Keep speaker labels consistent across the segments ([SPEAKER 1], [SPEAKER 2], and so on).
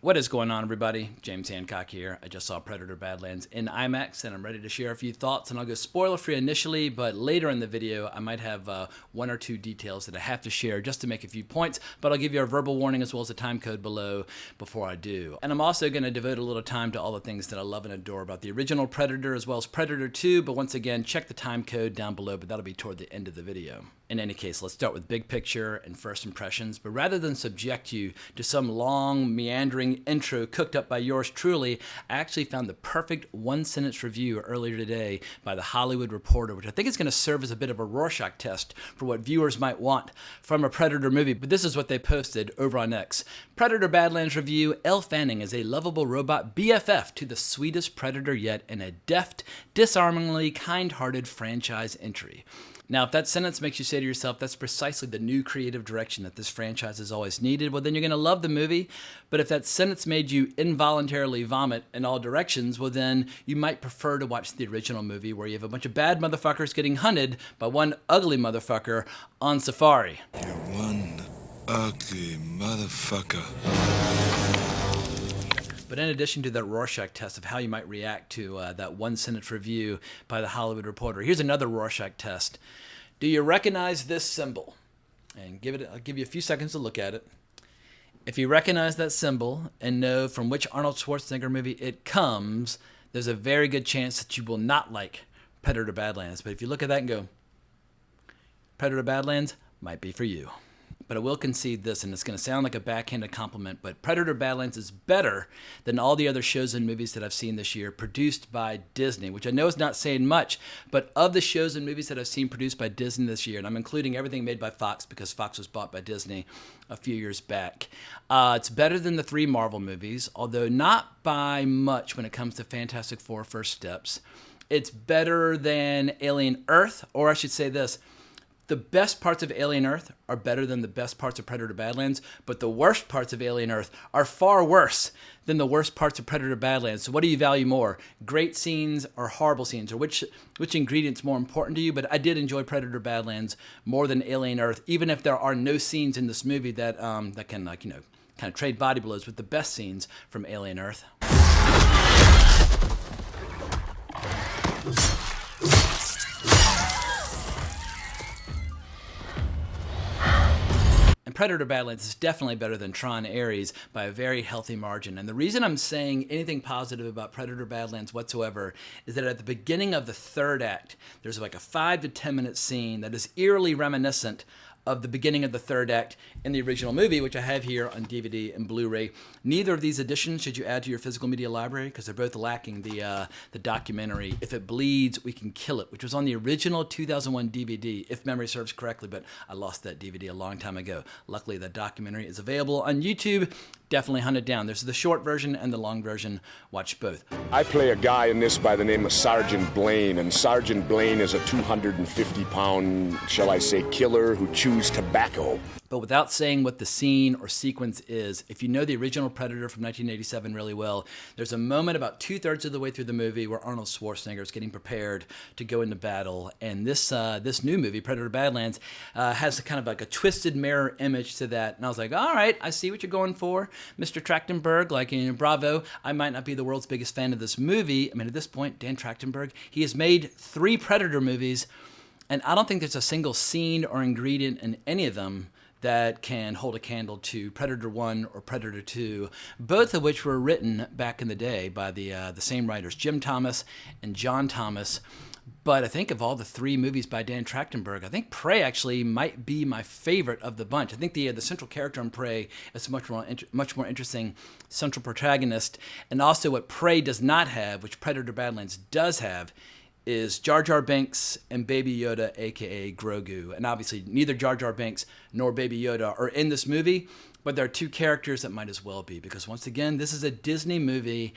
[SPEAKER 1] What is going on, everybody? James Hancock here. I just saw Predator Badlands in IMAX, and I'm ready to share a few thoughts. And I'll go spoiler-free initially, but later in the video, I might have one or two details that I have to share just to make a few points. But I'll give you a verbal warning as well as a time code below before I do. And I'm also going to devote a little time to all the things that I love and adore about the original Predator as well as Predator 2. But once again, check the time code down below, but that'll be toward the end of the video. In any case, let's start with big picture and first impressions. But rather than subject you to some long, meandering intro cooked up by yours truly, I actually found the perfect one-sentence review earlier today by The Hollywood Reporter, which I think is going to serve as a bit of a Rorschach test for what viewers might want from a Predator movie. But this is what they posted over on X. Predator Badlands review: Elle Fanning is a lovable robot BFF to the sweetest Predator yet in a deft, disarmingly kind-hearted franchise entry. Now, if that sentence makes you say to yourself, that's precisely the new creative direction that this franchise has always needed, well, then you're going to love the movie. But if that sentence made you involuntarily vomit in all directions, well, then you might prefer to watch the original movie where you have a bunch of bad motherfuckers getting hunted by one ugly motherfucker on safari.
[SPEAKER 2] You're one ugly motherfucker.
[SPEAKER 1] But in addition to that Rorschach test of how you might react to that one-sentence review by The Hollywood Reporter, here's another Rorschach test. Do you recognize this symbol? And I'll give you a few seconds to look at it. If you recognize that symbol and know from which Arnold Schwarzenegger movie it comes, there's a very good chance that you will not like Predator Badlands. But if you look at that and go, Predator Badlands might be for you. But I will concede this, and it's going to sound like a backhanded compliment, but Predator Badlands is better than all the other shows and movies that I've seen this year produced by Disney, which I know is not saying much, but of the shows and movies that I've seen produced by Disney this year, and I'm including everything made by Fox because Fox was bought by Disney a few years back, it's better than the 3 Marvel movies, although not by much when it comes to Fantastic Four First Steps. It's better than Alien Earth, or I should say this: the best parts of Alien Earth are better than the best parts of Predator Badlands, but the worst parts of Alien Earth are far worse than the worst parts of Predator Badlands. So what do you value more? Great scenes or horrible scenes? Or which ingredient's more important to you? But I did enjoy Predator Badlands more than Alien Earth, even if there are no scenes in this movie that can kind of trade body blows with the best scenes from Alien Earth. Predator Badlands is definitely better than Tron Ares by a very healthy margin. And the reason I'm saying anything positive about Predator Badlands whatsoever is that at the beginning of the third act, there's like a 5 to 10 minute scene that is eerily reminiscent of the beginning of the third act in the original movie, which I have here on DVD and Blu-ray. Neither of these editions should you add to your physical media library because they're both lacking the documentary If It Bleeds, We Can Kill It, which was on the original 2001 DVD, if memory serves correctly, but I lost that DVD a long time ago. Luckily, the documentary is available on YouTube. Definitely hunt it down. There's the short version and the long version. Watch both.
[SPEAKER 3] I play a guy in this by the name of Sergeant Blaine, and Sergeant Blaine is a 250-pound, shall I say, killer who chews tobacco.
[SPEAKER 1] But without saying what the scene or sequence is, if you know the original Predator from 1987 really well, there's a moment about 2/3 of the way through the movie where Arnold Schwarzenegger is getting prepared to go into battle. And this new movie, Predator Badlands, has a kind of like a twisted mirror image to that. And I was like, all right, I see what you're going for, Mr. Trachtenberg. Like, bravo. I might not be the world's biggest fan of this movie. I mean, at this point, Dan Trachtenberg, he has made 3 Predator movies, and I don't think there's a single scene or ingredient in any of them that can hold a candle to Predator 1 or Predator 2, both of which were written back in the day by the same writers, Jim Thomas and John Thomas. But I think of all the 3 movies by Dan Trachtenberg, I think Prey actually might be my favorite of the bunch. I think the central character in Prey is a much more interesting central protagonist. And also what Prey does not have, which Predator Badlands does have, is Jar Jar Binks and Baby Yoda, a.k.a. Grogu. And obviously, neither Jar Jar Binks nor Baby Yoda are in this movie, but there are 2 characters that might as well be, because once again, this is a Disney movie.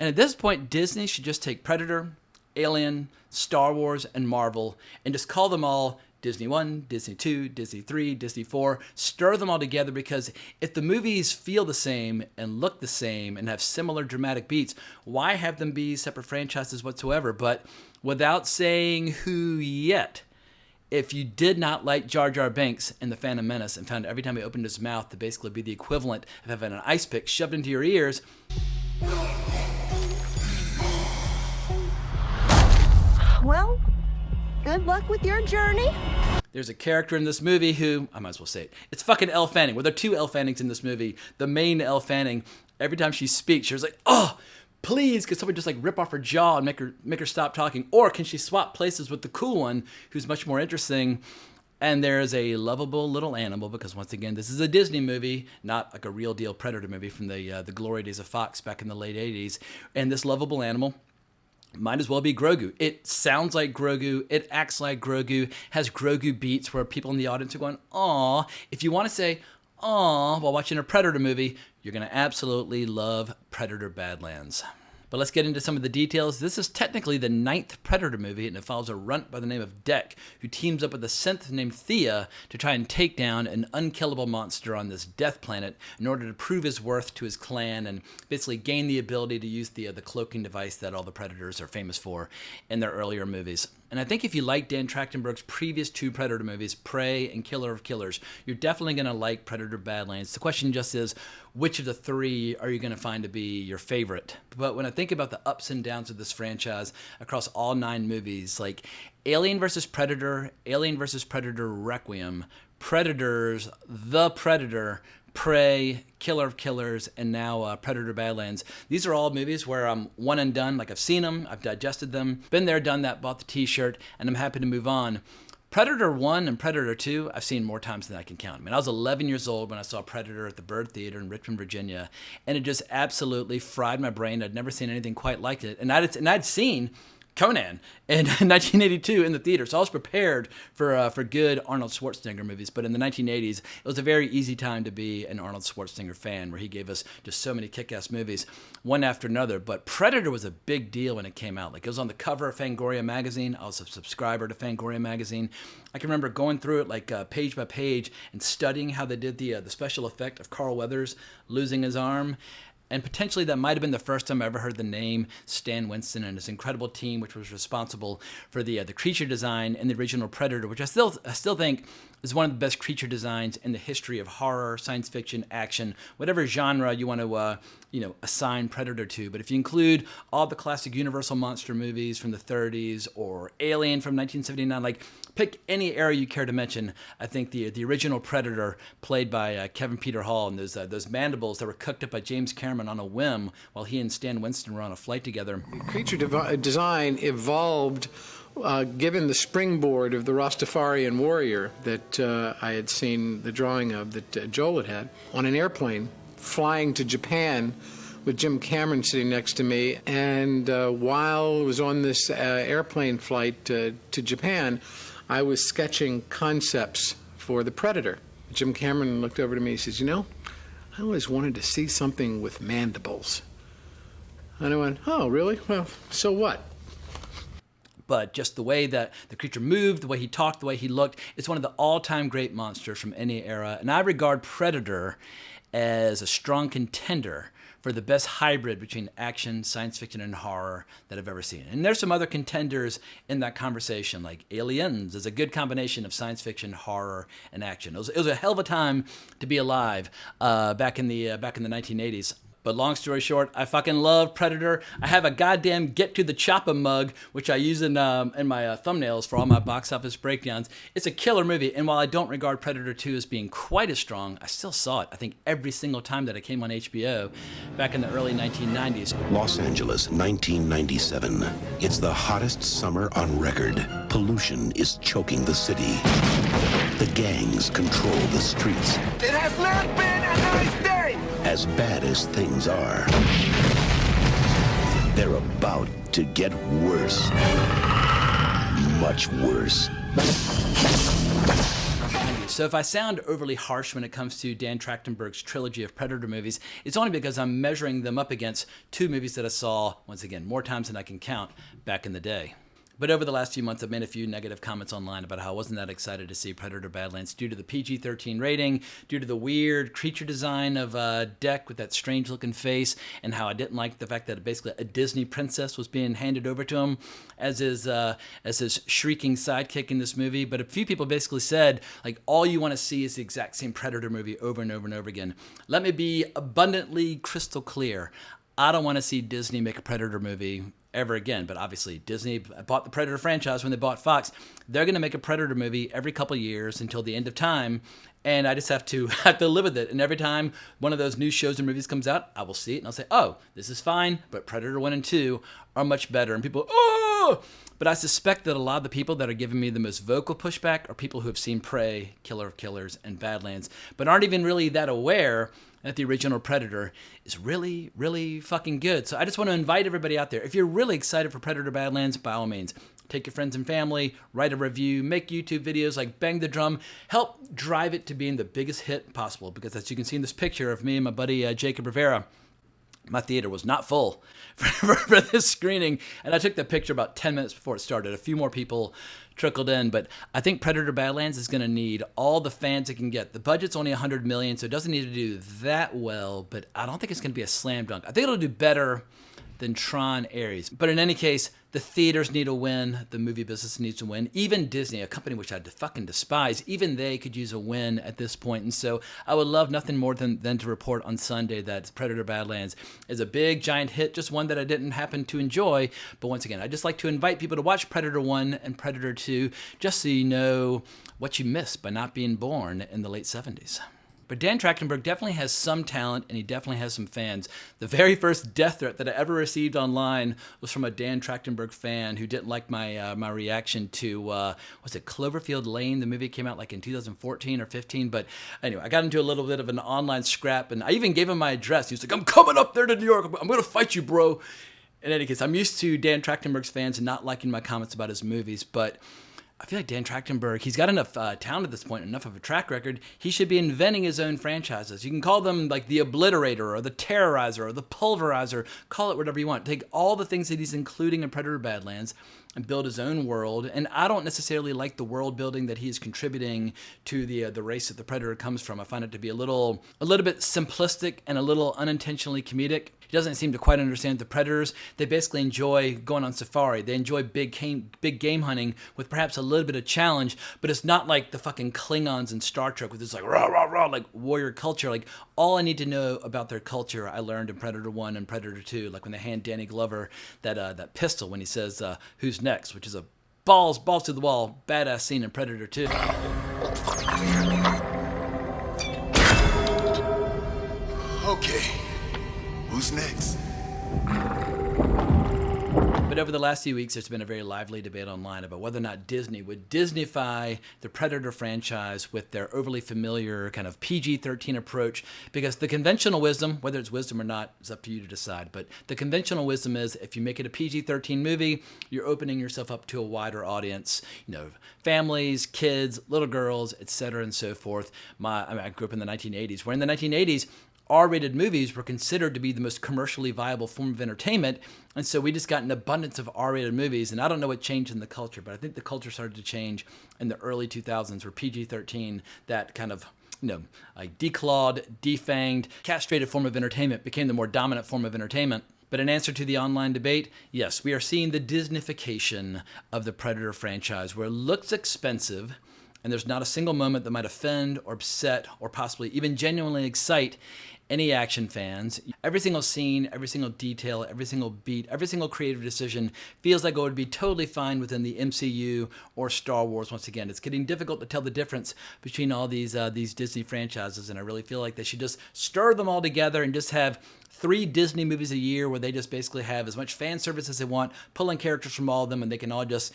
[SPEAKER 1] And at this point, Disney should just take Predator, Alien, Star Wars, and Marvel, and just call them all Disney 1, Disney 2, Disney 3, Disney 4, stir them all together, because if the movies feel the same and look the same and have similar dramatic beats, why have them be separate franchises whatsoever? But without saying who yet, If you did not like Jar Jar Binks in The Phantom Menace and found every time he opened his mouth to basically be the equivalent of having an ice pick shoved into your ears,
[SPEAKER 4] well, good luck with your journey.
[SPEAKER 1] there's a character in this movie who, I might as well say it, it's fucking Elle Fanning. Well, there are two Elle Fannings in this movie. The main Elle Fanning, every time she speaks, she's like, oh, please, could someone just like rip off her jaw and make her stop talking? Or can she swap places with the cool one who's much more interesting? And there's a lovable little animal, because once again, this is a Disney movie, not like a real deal Predator movie from the glory days of Fox back in the late 80s. And this lovable animal might as well be Grogu. It sounds like Grogu. It acts like Grogu. Has Grogu beats where people in the audience are going, aw. If you want to say, aw, while watching a Predator movie, you're going to absolutely love Predator Badlands. But let's get into some of the details. This is technically the 9th Predator movie, and it follows a runt by the name of Dek, who teams up with a synth named Thea to try and take down an unkillable monster on this death planet in order to prove his worth to his clan and basically gain the ability to use the cloaking device that all the Predators are famous for in their earlier movies. And I think if you like Dan Trachtenberg's previous 2 Predator movies, Prey and Killer of Killers, you're definitely going to like Predator Badlands. The question just is, which of the 3 are you going to find to be your favorite? But when I think about the ups and downs of this franchise across all 9 movies, like Alien vs. Predator, Alien vs. Predator Requiem, Predators, The Predator, Prey, Killer of Killers, and now Predator Badlands. These are all movies where I'm one and done. Like, I've seen them, I've digested them, been there, done that, bought the t-shirt, and I'm happy to move on. Predator 1 and Predator 2, I've seen more times than I can count. I mean, I was 11 years old when I saw Predator at the Byrd Theater in Richmond, Virginia, and it just absolutely fried my brain. I'd never seen anything quite like it. And I'd seen Conan in 1982 in the theater, so I was prepared for good Arnold Schwarzenegger movies. But in the 1980s, it was a very easy time to be an Arnold Schwarzenegger fan, where he gave us just so many kick-ass movies, one after another. But Predator was a big deal when it came out. Like, it was on the cover of Fangoria magazine. I was a subscriber to Fangoria magazine. I can remember going through it like page by page and studying how they did the special effect of Carl Weathers losing his arm. And potentially that might have been the first time I ever heard the name Stan Winston and his incredible team, which was responsible for the creature design in the original Predator, which I still think is one of the best creature designs in the history of horror, science fiction, action, whatever genre you want to assign Predator to. But if you include all the classic Universal monster movies from the 30s or Alien from 1979, like, pick any era you care to mention. I think the original Predator, played by Kevin Peter Hall, and those mandibles that were cooked up by James Cameron on a whim while he and Stan Winston were on a flight together.
[SPEAKER 5] Creature design evolved given the springboard of the Rastafarian warrior that I had seen the drawing of that Joel had on an airplane flying to Japan with Jim Cameron sitting next to me. And while I was on this airplane flight to Japan, I was sketching concepts for the Predator. Jim Cameron looked over to me and says, I always wanted to see something with mandibles. And I went, oh, really? Well, so what?
[SPEAKER 1] But just the way that the creature moved, the way he talked, the way he looked, it's one of the all-time great monsters from any era. And I regard Predator as a strong contender for the best hybrid between action, science fiction, and horror that I've ever seen. And there's some other contenders in that conversation, like Aliens is a good combination of science fiction, horror, and action. It was a hell of a time to be alive back in the 1980s. But long story short, I fucking love Predator. I have a goddamn Get to the Choppa mug, which I use in my thumbnails for all my box office breakdowns. It's a killer movie, and while I don't regard Predator 2 as being quite as strong, I still saw it, I think, every single time that it came on HBO back in the early 1990s.
[SPEAKER 6] Los Angeles, 1997. It's the hottest summer on record. Pollution is choking the city. The gangs control the streets.
[SPEAKER 7] It has not been a nice day!
[SPEAKER 6] As bad as things are, they're about to get worse. Much worse.
[SPEAKER 1] So if I sound overly harsh when it comes to Dan Trachtenberg's trilogy of Predator movies, it's only because I'm measuring them up against 2 movies that I saw, once again, more times than I can count back in the day. But over the last few months, I've made a few negative comments online about how I wasn't that excited to see Predator Badlands due to the PG-13 rating, due to the weird creature design of Deck with that strange-looking face, and how I didn't like the fact that basically a Disney princess was being handed over to him as his shrieking sidekick in this movie. But a few people basically said, like, all you want to see is the exact same Predator movie over and over and over again. Let me be abundantly crystal clear. I don't want to see Disney make a Predator movie ever again, but obviously Disney bought the Predator franchise when they bought Fox. They're going to make a Predator movie every couple of years until the end of time, and I just have to live with it. And every time one of those new shows and movies comes out, I will see it and I'll say, oh, this is fine, but Predator 1 and 2 are much better. And people, oh! But I suspect that a lot of the people that are giving me the most vocal pushback are people who have seen Prey, Killer of Killers, and Badlands, but aren't even really that aware that the original Predator is really, really fucking good. So I just want to invite everybody out there. If you're really excited for Predator Badlands, by all means, take your friends and family, write a review, make YouTube videos, like bang the drum, help drive it to being the biggest hit possible. Because as you can see in this picture of me and my buddy Jacob Rivera, my theater was not full for this screening, and I took the picture about 10 minutes before it started. A few more people trickled in, but I think Predator Badlands is going to need all the fans it can get. The budget's only $100 million, so it doesn't need to do that well, but I don't think it's going to be a slam dunk. I think it'll do better than Tron Ares. But in any case, the theaters need a win. The movie business needs a win. Even Disney, a company which I fucking despise, even they could use a win at this point. And so I would love nothing more than to report on Sunday that Predator Badlands is a big, giant hit, just one that I didn't happen to enjoy. But once again, I just like to invite people to watch Predator 1 and Predator 2 just so you know what you missed by not being born in the late 70s. But Dan Trachtenberg definitely has some talent, and he definitely has some fans. The very first death threat that I ever received online was from a Dan Trachtenberg fan who didn't like my reaction to, was it Cloverfield Lane? The movie came out like in 2014 or 15. But anyway, I got into a little bit of an online scrap, and I even gave him my address. He was like, I'm coming up there to New York. I'm going to fight you, bro. In any case, I'm used to Dan Trachtenberg's fans not liking my comments about his movies, but I feel like Dan Trachtenberg, he's got enough talent at this point, enough of a track record. He should be inventing his own franchises. You can call them like the Obliterator or the Terrorizer or the Pulverizer. Call it whatever you want. Take all the things that he's including in Predator Badlands and build his own world. And I don't necessarily like the world building that he is contributing to the race that the Predator comes from. I find it to be a little bit simplistic and a little unintentionally comedic. He doesn't seem to quite understand the Predators. They basically enjoy going on safari. They enjoy big game hunting with perhaps a little bit of challenge, but it's not like the fucking Klingons in Star Trek with this like rah rah rah like warrior culture. Like all I need to know about their culture I learned in Predator 1 and Predator 2, like when they hand Danny Glover that pistol when he says who's next, which is a balls to the wall badass scene in Predator 2.
[SPEAKER 2] Okay, who's next?
[SPEAKER 1] But over the last few weeks, there's been a very lively debate online about whether or not Disney would Disneyfy the Predator franchise with their overly familiar kind of PG-13 approach, because the conventional wisdom, whether it's wisdom or not, is up to you to decide, but the conventional wisdom is if you make it a PG-13 movie, you're opening yourself up to a wider audience, families, kids, little girls, etc. and so forth. I grew up in the 1980s, where in the 1980s, R-rated movies were considered to be the most commercially viable form of entertainment, and so we just got an abundance of R-rated movies, and I don't know what changed in the culture, but I think the culture started to change in the early 2000s, where PG-13, that kind of like declawed, defanged, castrated form of entertainment became the more dominant form of entertainment. But in answer to the online debate, yes, we are seeing the Disneyfication of the Predator franchise, where it looks expensive, and there's not a single moment that might offend or upset or possibly even genuinely excite any action fans. Every single scene, every single detail, every single beat, every single creative decision feels like it would be totally fine within the MCU or Star Wars. Once again, it's getting difficult to tell the difference between all these Disney franchises, and I really feel like they should just stir them all together and just have 3 Disney movies a year where they just basically have as much fan service as they want, pulling characters from all of them, and they can all just,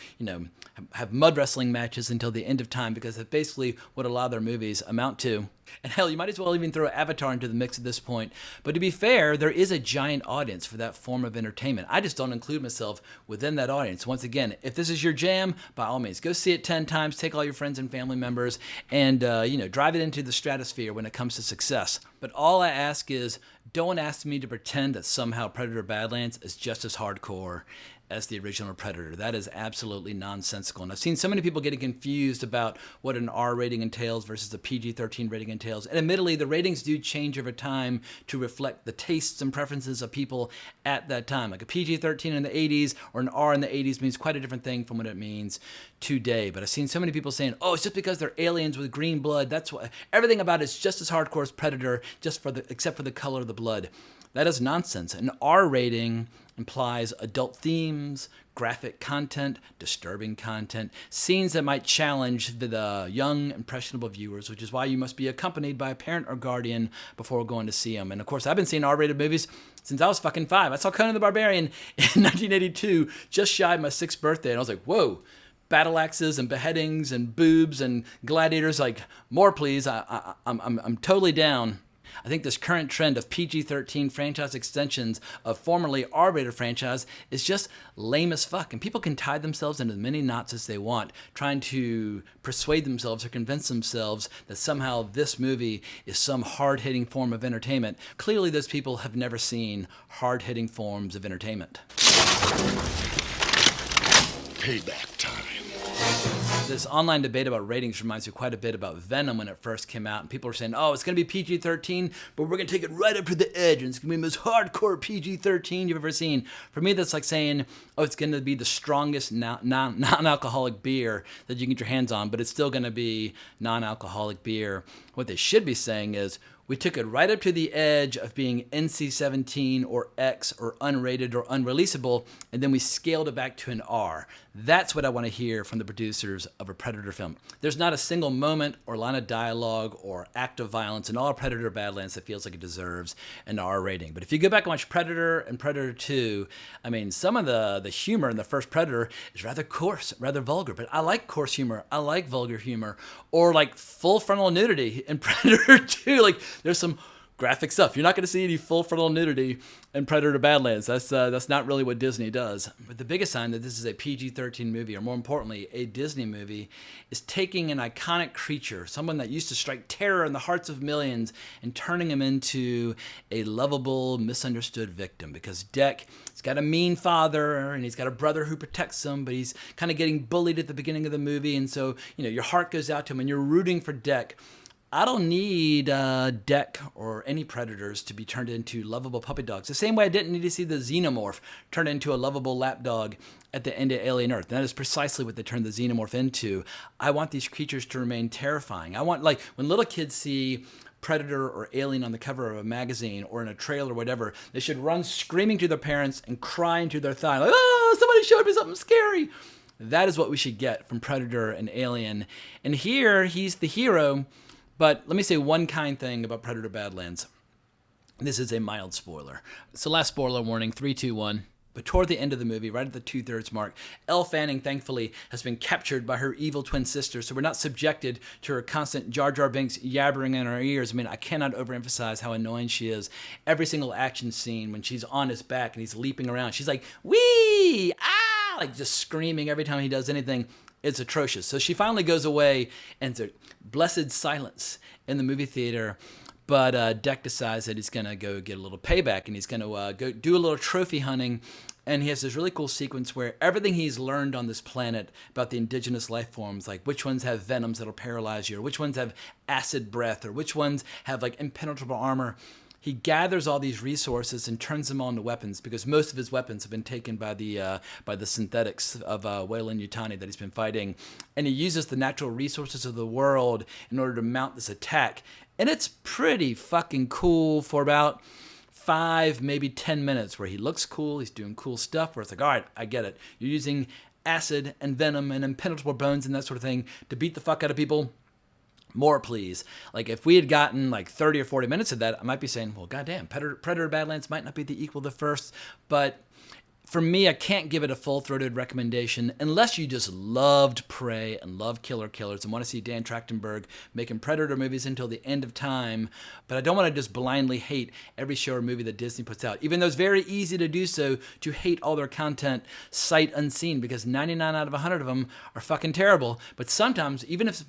[SPEAKER 1] have mud wrestling matches until the end of time, because that's basically what a lot of their movies amount to. And hell, you might as well even throw Avatar into the mix at this point. But to be fair, there is a giant audience for that form of entertainment. I just don't include myself within that audience. Once again, if this is your jam, by all means, go see it 10 times, take all your friends and family members, and drive it into the stratosphere when it comes to success. But all I ask is, don't ask me to pretend that somehow Predator Badlands is just as hardcore as the original Predator. That is absolutely nonsensical. And I've seen so many people getting confused about what an R rating entails versus a PG-13 rating entails. And admittedly, the ratings do change over time to reflect the tastes and preferences of people at that time. Like a PG-13 in the 80s or an R in the 80s means quite a different thing from what it means today. But I've seen so many people saying, oh, it's just because they're aliens with green blood. That's why everything about it's just as hardcore as Predator, except for the color of the blood. That is nonsense. An R rating implies adult themes, graphic content, disturbing content, scenes that might challenge the young, impressionable viewers, which is why you must be accompanied by a parent or guardian before going to see them. And of course, I've been seeing R-rated movies since I was fucking 5. I saw Conan the Barbarian in 1982, just shy of my 6th birthday, and I was like, whoa. Battle axes and beheadings and boobs and gladiators, like, more please. I'm totally down. I think this current trend of PG-13 franchise extensions of formerly R-rated franchise is just lame as fuck. And people can tie themselves into as many knots as they want, trying to persuade themselves or convince themselves that somehow this movie is some hard-hitting form of entertainment. Clearly, those people have never seen hard-hitting forms of entertainment.
[SPEAKER 3] Payback time.
[SPEAKER 1] This online debate about ratings reminds me quite a bit about Venom when it first came out. And people were saying, oh, it's going to be PG-13, but we're going to take it right up to the edge. And it's going to be the most hardcore PG-13 you've ever seen. For me, that's like saying, oh, it's going to be the strongest non-alcoholic beer that you can get your hands on, but it's still going to be non-alcoholic beer. What they should be saying is, we took it right up to the edge of being NC-17 or X or unrated or unreleasable, and then we scaled it back to an R. That's what I want to hear from the producers of a Predator film. There's not a single moment or line of dialogue or act of violence in all Predator Badlands that feels like it deserves an R rating. But if you go back and watch Predator and Predator 2, I mean, some of the humor in the first Predator is rather coarse, rather vulgar. But I like coarse humor. I like vulgar humor. Or like full frontal nudity in Predator 2. Like, there's some graphic stuff. You're not going to see any full frontal nudity in Predator Badlands. That's not really what Disney does. But the biggest sign that this is a PG-13 movie, or more importantly, a Disney movie, is taking an iconic creature, someone that used to strike terror in the hearts of millions, and turning him into a lovable, misunderstood victim. Because Deck, he's got a mean father, and he's got a brother who protects him, but he's kind of getting bullied at the beginning of the movie, and so, you know, your heart goes out to him, and you're rooting for Deck. I don't need Deck or any predators to be turned into lovable puppy dogs. The same way I didn't need to see the xenomorph turn into a lovable lapdog at the end of Alien Earth. And that is precisely what they turned the xenomorph into. I want these creatures to remain terrifying. I want, like, when little kids see Predator or Alien on the cover of a magazine or in a trailer or whatever, they should run screaming to their parents and cry into their thigh, like, oh, somebody showed me something scary. That is what we should get from Predator and Alien. And here, he's the hero. But let me say one kind thing about Predator Badlands. This is a mild spoiler. So last spoiler warning, 3, 2, 1. But toward the end of the movie, right at the 2/3 mark, Elle Fanning, thankfully, has been captured by her evil twin sister, so we're not subjected to her constant Jar Jar Binks yabbering in our ears. I mean, I cannot overemphasize how annoying she is. Every single action scene, when she's on his back and he's leaping around, she's like, wee, ah, like just screaming every time he does anything. It's atrocious. So she finally goes away, and it's a blessed silence in the movie theater. But Deck decides that he's going to go get a little payback, and he's going to go do a little trophy hunting. And he has this really cool sequence where everything he's learned on this planet about the indigenous life forms, like which ones have venoms that'll paralyze you, or which ones have acid breath, or which ones have like impenetrable armor, he gathers all these resources and turns them all into weapons, because most of his weapons have been taken by the synthetics of Weyland-Yutani that he's been fighting. And he uses the natural resources of the world in order to mount this attack. And it's pretty fucking cool for about 5, maybe 10 minutes, where he looks cool, he's doing cool stuff, where it's like, all right, I get it. You're using acid and venom and impenetrable bones and that sort of thing to beat the fuck out of people. More, please. Like, if we had gotten like 30 or 40 minutes of that, I might be saying, well, goddamn, Predator Badlands might not be the equal to the first, but for me, I can't give it a full-throated recommendation unless you just loved Prey and love killers and want to see Dan Trachtenberg making Predator movies until the end of time. But I don't want to just blindly hate every show or movie that Disney puts out, even though it's very easy to do so, to hate all their content sight unseen, because 99 out of 100 of them are fucking terrible. But sometimes, even if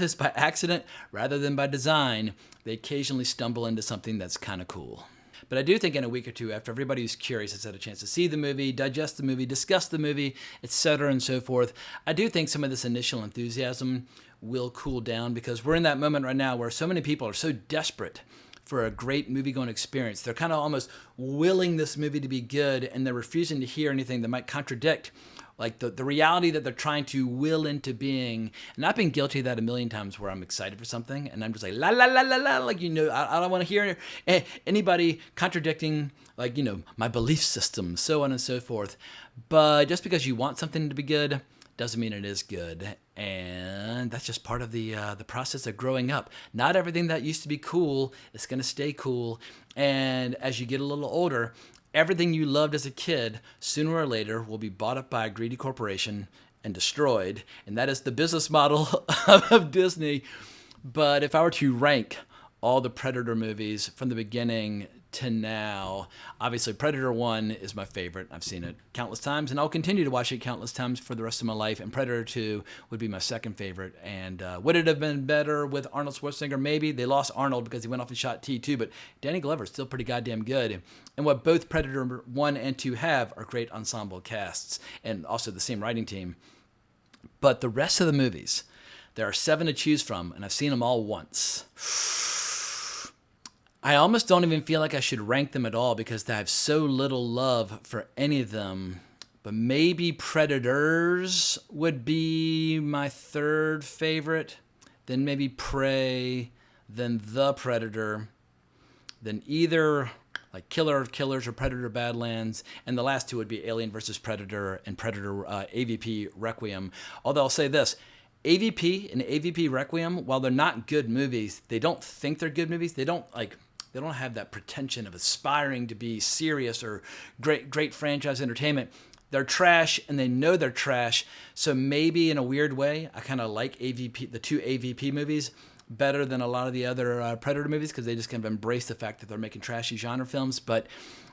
[SPEAKER 1] it's by accident rather than by design, they occasionally stumble into something that's kind of cool. But I do think in a week or two, after everybody who's curious has had a chance to see the movie, digest the movie, discuss the movie, etc. and so forth, I do think some of this initial enthusiasm will cool down, because we're in that moment right now where so many people are so desperate for a great movie-going experience. They're kind of almost willing this movie to be good, and they're refusing to hear anything that might contradict like the reality that they're trying to will into being. And I've been guilty of that a million times, where I'm excited for something and I'm just like, la, la, la, la, la, like, I don't want to hear anybody contradicting, like, my belief system, so on and so forth. But just because you want something to be good doesn't mean it is good. And that's just part of the process of growing up. Not everything that used to be cool is going to stay cool. And as you get a little older, everything you loved as a kid, sooner or later, will be bought up by a greedy corporation and destroyed. And that is the business model of Disney. But if I were to rank all the Predator movies from the beginning to now, obviously Predator 1 is my favorite. I've seen it countless times, and I'll continue to watch it countless times for the rest of my life. And Predator 2 would be my second favorite. And would it have been better with Arnold Schwarzenegger? Maybe. They lost Arnold because he went off and shot T2, but Danny Glover's still pretty goddamn good. And what both Predator 1 and 2 have are great ensemble casts, and also the same writing team. But the rest of the movies, there are 7 to choose from, and I've seen them all once. I almost don't even feel like I should rank them at all, because I have so little love for any of them. But maybe Predators would be my third favorite. Then maybe Prey. Then The Predator. Then either like Killer of Killers or Predator Badlands. And the last two would be Alien vs. Predator and Predator AVP Requiem. Although I'll say this. AVP and AVP Requiem, while they're not good movies, they don't think they're good movies. They don't have that pretension of aspiring to be serious or great franchise entertainment. They're trash, and they know they're trash. So maybe in a weird way, I kind of like the 2 AVP movies better than a lot of the other Predator movies, because they just kind of embrace the fact that they're making trashy genre films. But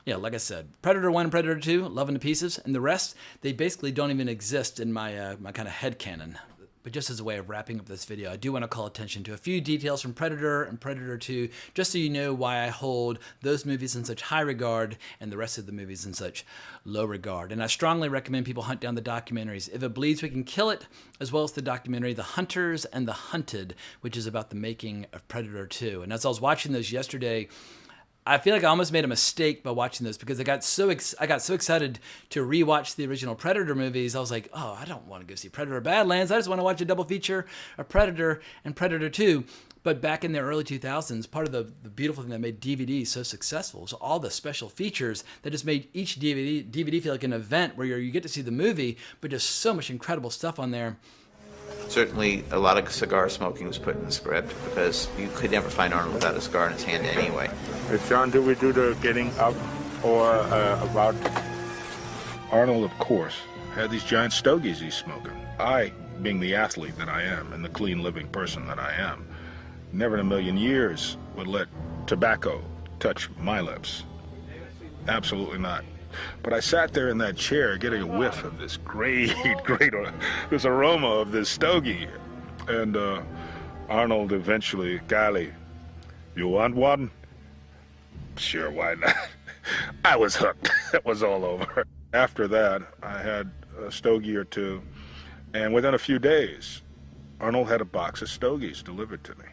[SPEAKER 1] yeah, like I said, Predator 1 and Predator 2, loving to pieces. And the rest, they basically don't even exist in my kind of headcanon. But just as a way of wrapping up this video, I do want to call attention to a few details from Predator and Predator 2, just so you know why I hold those movies in such high regard and the rest of the movies in such low regard. And I strongly recommend people hunt down the documentaries If It Bleeds, We Can Kill It, as well as the documentary The Hunters and the Hunted, which is about the making of Predator 2. And as I was watching those yesterday, I feel like I almost made a mistake by watching those, because I got so excited to rewatch the original Predator movies. I was like, oh, I don't want to go see Predator Badlands. I just want to watch a double feature of Predator and Predator 2. But back in the early 2000s, part of the beautiful thing that made DVD so successful was all the special features that just made each DVD feel like an event where you get to see the movie, but just so much incredible stuff on there.
[SPEAKER 8] Certainly, a lot of cigar smoking was put in the script, because you could never find Arnold without a cigar in his hand anyway.
[SPEAKER 9] John, do we do the getting up or about?
[SPEAKER 10] Arnold, of course, had these giant stogies he's smoking. I, being the athlete that I am and the clean living person that I am, never in a million years would let tobacco touch my lips. Absolutely not. But I sat there in that chair getting a whiff of this great, this aroma of this stogie. And Arnold eventually, golly, you want one? Sure, why not? I was hooked. It was all over. After that, I had a stogie or two, and within a few days, Arnold had a box of stogies delivered to me,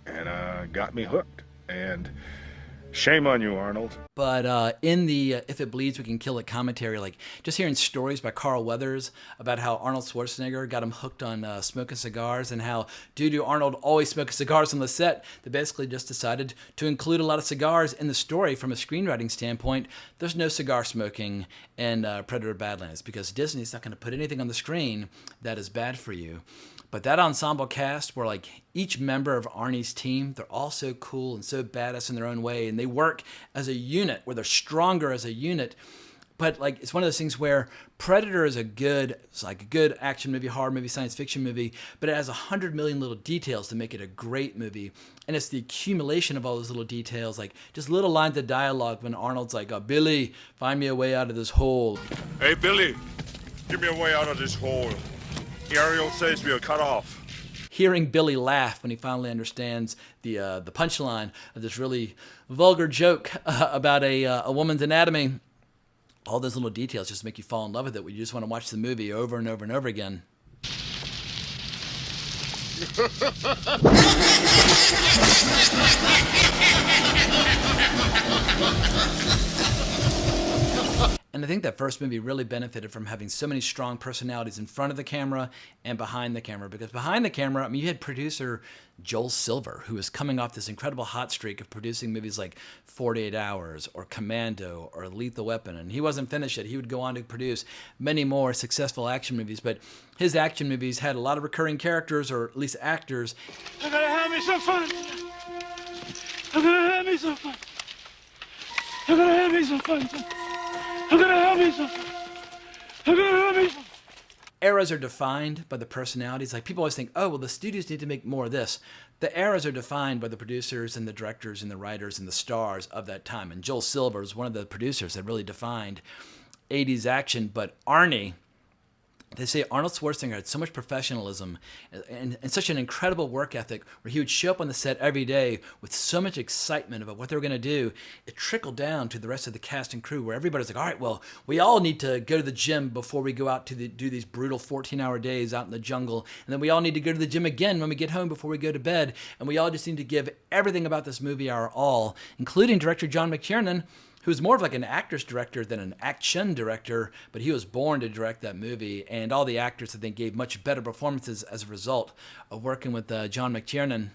[SPEAKER 10] and got me hooked. And shame on you, Arnold.
[SPEAKER 1] But in the If It Bleeds, We Can Kill It commentary, like just hearing stories by Carl Weathers about how Arnold Schwarzenegger got him hooked on smoking cigars, and how due to Arnold always smoking cigars on the set, they basically just decided to include a lot of cigars in the story from a screenwriting standpoint. There's no cigar smoking in Predator Badlands, because Disney's not going to put anything on the screen that is bad for you. But that ensemble cast, where like each member of Arnie's team, they're all so cool and so badass in their own way, and they work as a unit, where they're stronger as a unit. But like it's one of those things where Predator is a good action movie, horror movie, science fiction movie, but it has 100 million little details to make it a great movie. And it's the accumulation of all those little details, like just little lines of dialogue when Arnold's like, Billy, find me a way out of this hole.
[SPEAKER 9] Hey, Billy, give me a way out of this hole. Ariel says we are cut off.
[SPEAKER 1] hearing Billy laugh when he finally understands the punchline of this really vulgar joke about a woman's anatomy. All those little details just make you fall in love with it. You just want to watch the movie over and over and over again. And I think that first movie really benefited from having so many strong personalities in front of the camera and behind the camera. Because behind the camera, I mean, you had producer Joel Silver, who was coming off this incredible hot streak of producing movies like 48 Hours or Commando or Lethal Weapon. And he wasn't finished yet. He would go on to produce many more successful action movies. But his action movies had a lot of recurring characters, or at least actors.
[SPEAKER 7] I'm gonna have me some fun. I'm gonna have me some fun. I'm gonna have me some fun. I'm gonna have me some fun. I'm gonna have me some fun.
[SPEAKER 1] Eras are defined by the personalities. Like, people always think, oh, well, the studios need to make more of this. The eras are defined by the producers and the directors and the writers and the stars of that time. And Joel Silver is one of the producers that really defined 80s action. But Arnie, they say Arnold Schwarzenegger had so much professionalism and such an incredible work ethic, where he would show up on the set every day with so much excitement about what they were going to do. It trickled down to the rest of the cast and crew, where everybody's like, all right, well, we all need to go to the gym before we go out to do these brutal 14-hour days out in the jungle. And then we all need to go to the gym again when we get home before we go to bed. And we all just need to give everything about this movie our all, including director John McTiernan, who's more of like an actor's director than an action director, but he was born to direct that movie. And all the actors, I think, gave much better performances as a result of working with John McTiernan.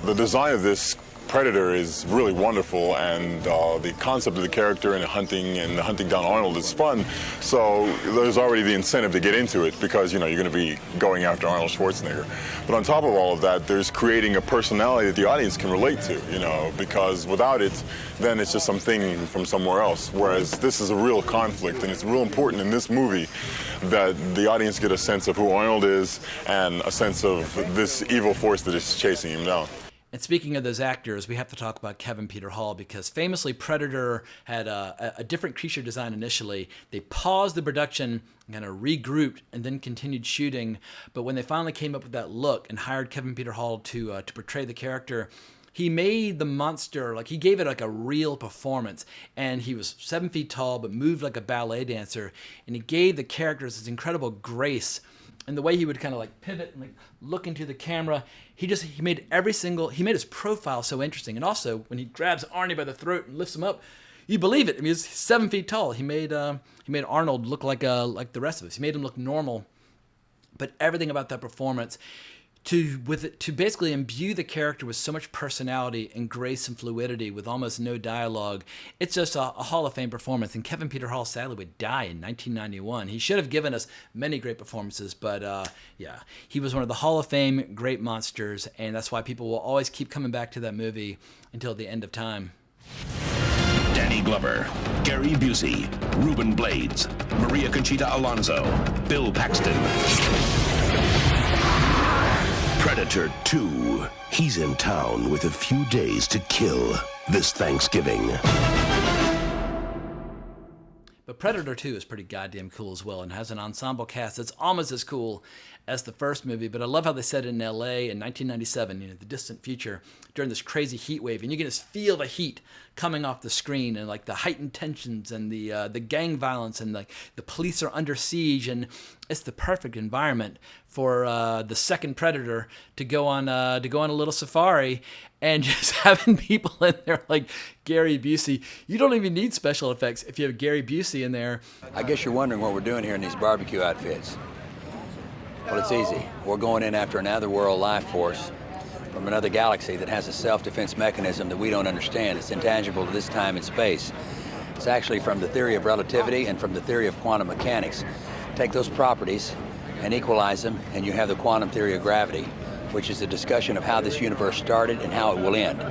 [SPEAKER 11] The design of this Predator is really wonderful, and the concept of the character and the hunting down Arnold is fun. So there's already the incentive to get into it, because, you know, you're going to be going after Arnold Schwarzenegger. But on top of all of that, there's creating a personality that the audience can relate to, you know, because without it, then it's just something from somewhere else. Whereas this is a real conflict, and it's real important in this movie that the audience get a sense of who Arnold is and a sense of this evil force that is chasing him down.
[SPEAKER 1] And speaking of those actors, we have to talk about Kevin Peter Hall, because famously Predator had a different creature design initially. They paused the production, kind of regrouped, and then continued shooting. But when they finally came up with that look and hired Kevin Peter Hall to portray the character, he made the monster, like, he gave it like a real performance. And he was 7 feet tall, but moved like a ballet dancer. And he gave the characters this incredible grace. And the way he would kind of like pivot and like look into the camera, he made his profile so interesting. And also, when he grabs Arnie by the throat and lifts him up, you believe it. I mean, he's 7 feet tall. He made Arnold look like the rest of us. He made him look normal. But everything about that performance, to basically imbue the character with so much personality and grace and fluidity with almost no dialogue, it's just a Hall of Fame performance. And Kevin Peter Hall sadly would die in 1991. He should have given us many great performances, but he was one of the Hall of Fame great monsters, and that's why people will always keep coming back to that movie until the end of time.
[SPEAKER 6] Danny Glover, Gary Busey, Ruben Blades, Maria Conchita Alonso, Bill Paxton. Predator 2. He's in town with a few days to kill this Thanksgiving.
[SPEAKER 1] But Predator 2 is pretty goddamn cool as well, and has an ensemble cast that's almost as cool as the first movie. But I love how they set it in LA in 1997, you know, the distant future, during this crazy heat wave. And you can just feel the heat coming off the screen, and like the heightened tensions and the gang violence, and like the police are under siege. And it's the perfect environment for the second Predator to go on a little safari. And just having people in there like Gary Busey, you don't even need special effects if you have Gary Busey in there.
[SPEAKER 12] I guess you're wondering what we're doing here in these barbecue outfits. Well, it's easy. We're going in after another world life force from another galaxy that has a self-defense mechanism that we don't understand. It's intangible to this time and space. It's actually from the theory of relativity and from the theory of quantum mechanics. Take those properties and equalize them, and you have the quantum theory of gravity, which is a discussion of how this universe started and how it will end.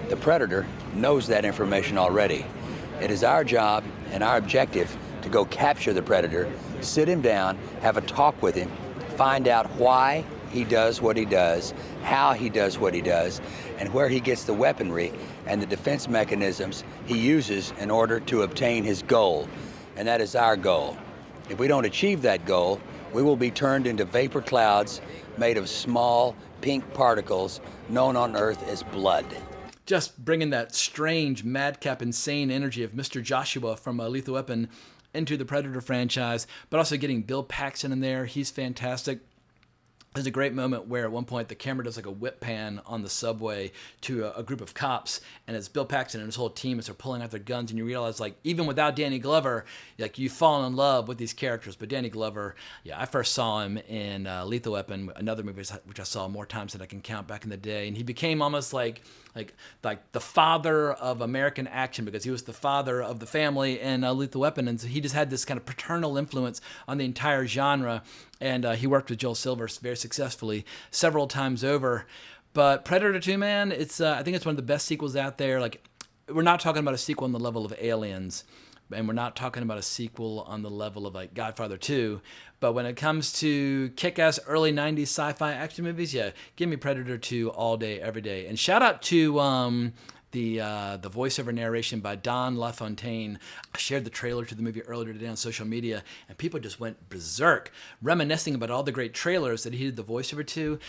[SPEAKER 12] The Predator knows that information already. It is our job and our objective to go capture the Predator, sit him down, have a talk with him, find out why he does what he does, how he does what he does, and where he gets the weaponry and the defense mechanisms he uses in order to obtain his goal. And that is our goal. If we don't achieve that goal, We will be turned into vapor clouds made of small pink particles known on Earth as blood.
[SPEAKER 1] Just bringing that strange, madcap, insane energy of Mr. Joshua from Lethal Weapon into the Predator franchise, but also getting Bill Paxton in there. He's fantastic. There's a great moment where at one point the camera does like a whip pan on the subway to a group of cops, and it's Bill Paxton and his whole team as they're pulling out their guns, and you realize like even without Danny Glover, like you fall in love with these characters. But Danny Glover, I first saw him in Lethal Weapon, another movie which I saw more times than I can count back in the day, and he became almost like the father of American action because he was the father of the family in Lethal Weapon, and so he just had this kind of paternal influence on the entire genre. And he worked with Joel Silver very successfully several times over. But Predator 2, man, I think it's one of the best sequels out there. Like, we're not talking about a sequel on the level of Aliens, and we're not talking about a sequel on the level of like Godfather 2. But when it comes to kick-ass early 90s sci-fi action movies, give me Predator 2 all day, every day. And shout out to the voiceover narration by Don LaFontaine. I shared the trailer to the movie earlier today on social media, and people just went berserk, reminiscing about all the great trailers that he did the voiceover to.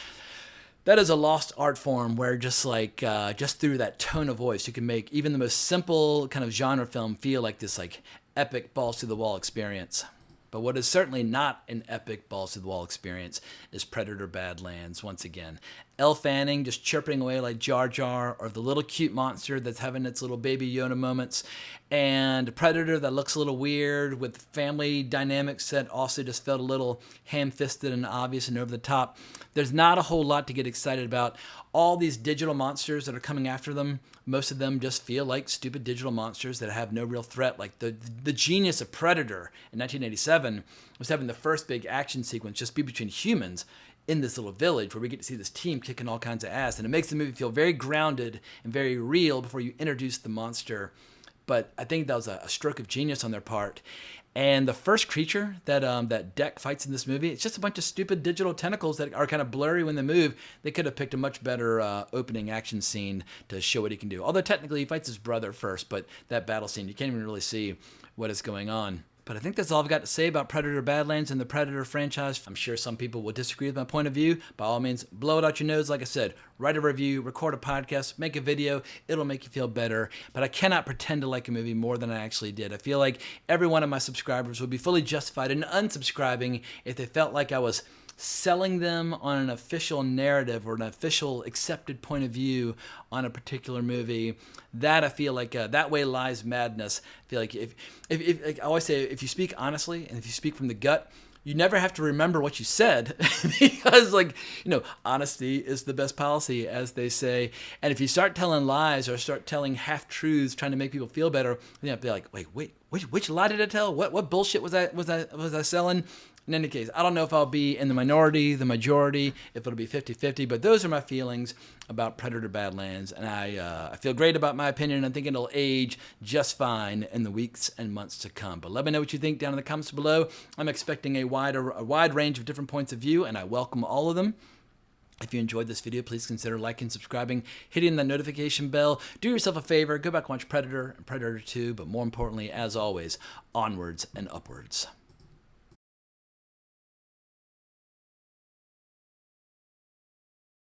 [SPEAKER 1] That is a lost art form where just through that tone of voice, you can make even the most simple kind of genre film feel like this like epic balls to the wall experience. But what is certainly not an epic balls to the wall experience is Predator Badlands once again. Elle Fanning just chirping away like Jar Jar, or the little cute monster that's having its little baby Yoda moments, and Predator that looks a little weird with family dynamics that also just felt a little ham-fisted and obvious and over the top. There's not a whole lot to get excited about. All these digital monsters that are coming after them, most of them just feel like stupid digital monsters that have no real threat. Like the genius of Predator in 1987 was having the first big action sequence just be between humans in this little village where we get to see this team kicking all kinds of ass. And it makes the movie feel very grounded and very real before you introduce the monster. But I think that was a stroke of genius on their part. And the first creature that Deck fights in this movie, it's just a bunch of stupid digital tentacles that are kind of blurry when they move. They could have picked a much better opening action scene to show what he can do. Although technically he fights his brother first, but that battle scene, you can't even really see what is going on. But I think that's all I've got to say about Predator Badlands and the Predator franchise. I'm sure some people will disagree with my point of view. By all means, blow it out your nose. Like I said, write a review, record a podcast, make a video. It'll make you feel better. But I cannot pretend to like a movie more than I actually did. I feel like every one of my subscribers would be fully justified in unsubscribing if they felt like I was selling them on an official narrative or an official accepted point of view on a particular movie. That I feel like that way lies madness. I feel like if like I always say, if you speak honestly and if you speak from the gut, you never have to remember what you said because honesty is the best policy, as they say. And if you start telling lies or start telling half-truths trying to make people feel better, you have to be like, wait, which lie did I tell? What bullshit was I selling? In any case, I don't know if I'll be in the minority, the majority, if it'll be 50-50, but those are my feelings about Predator Badlands, and I feel great about my opinion. I think it'll age just fine in the weeks and months to come. But let me know what you think down in the comments below. I'm expecting a wide range of different points of view, and I welcome all of them. If you enjoyed this video, please consider liking, subscribing, hitting that notification bell. Do yourself a favor, go back and watch Predator and Predator 2, but more importantly, as always, onwards and upwards.